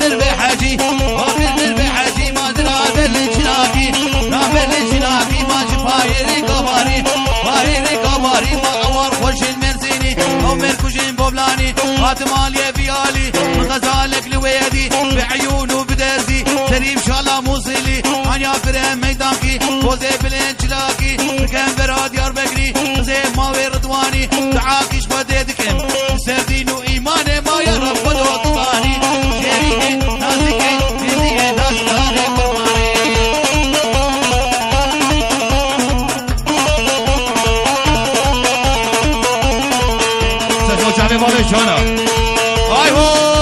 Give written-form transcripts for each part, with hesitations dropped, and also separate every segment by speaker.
Speaker 1: غرب حاجي وفي غرب حاجي ما درابل الجلاكي رابل الجلاكي ما شفايري قباري فايري قباري ما أور خوش المرزيني أو مركوشين بوبلاني خاتمالي بيالي من غزالك لويدي بعيونه بدرزي شريف شالا موصلي عنيا فرهم ميدانكي فوزي بالانجلاكي ركن برا ديار بكري زي ماوي رضواني تعاكش بديدكم سردين وإيماني ما يرب بدو طاني شريكي نازكي نزيه نازكاري قرماني سجو شعبي بابي شونا آي هو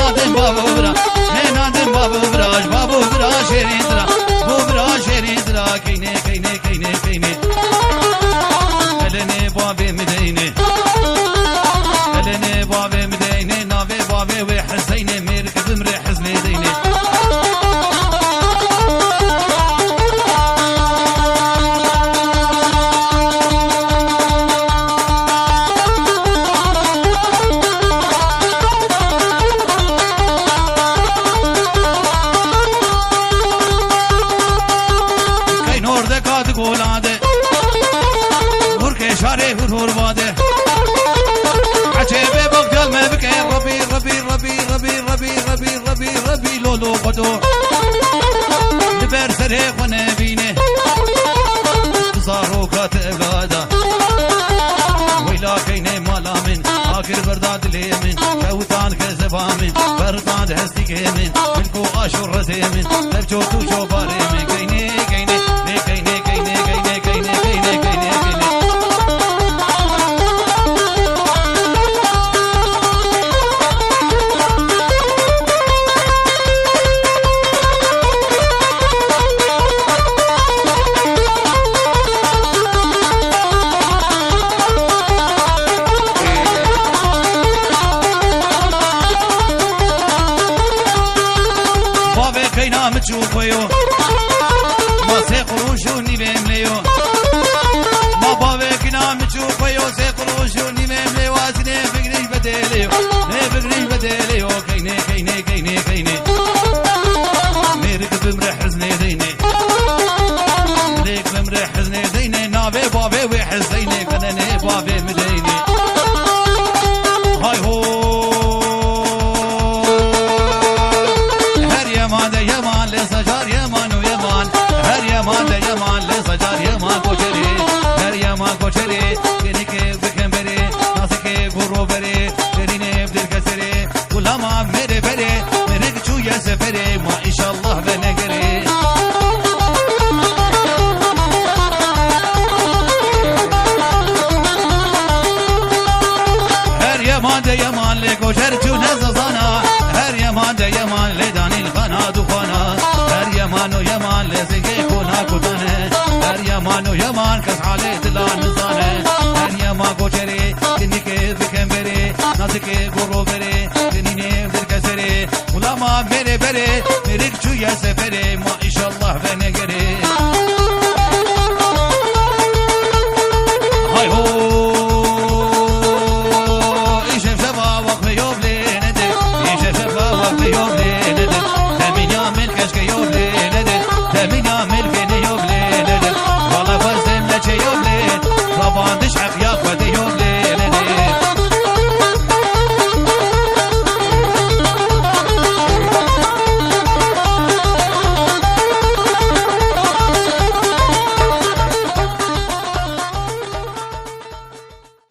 Speaker 1: نادم بابو برا نادم بابو براش بابو برا شیرین ترا بو برا شیرین ترا کینه کینه کینه کینه elene بابي مدينه elene بابي مدينه نابي بابي وحسينه مركب مرحز ليدينه كاين orada kadı golade Urke şare hur vade عجيبه بقدر ما بكي ربي ربي ربي ربي ربي ربي ربي ربي لولو قدو دبر سره ونبينه زارو كات غادا ويلا كينه مالا من آخر برداد ليمن كوتان كزبامن برداد هستي كيمن ملكو آشور رزيمن لبجو توشو باريمن كينه كينه كينه كينه كينه كينه كينه كينه متشوفيو ما سيخروشوني بمليو ما بابكنا متشوفيو سيخروشوني بمليو اسني فكري بدليو نه فكري بدليو كيني كيني كيني كيني ميرك بمرحزني ديني ميرك بمرحزني ديني نابي بابي وحزيني كنني بابي مديني هاي هو يمان لسجار يمان ويمان هر يمان ليمان لسجار يمان کوچري هر يمان کوچري كني كي بكمبري ناسكي غورو بري درينه بدر كسري غلاما ميري بري ميري چو يسفري ما ان شاء الله بنگري هر يمان يمان لي کوچر چو نزانا هر يمان يمان لي داني الخنا دخانا هر يمان ويمان لزقي كونا كوتانه هر يمان ويمان كس حالي دلان نزانه هر يمان کوچري كني كي بكمبري نازكي غورو بري كني نه در كسري غلاما ميري بري ميري چو يسف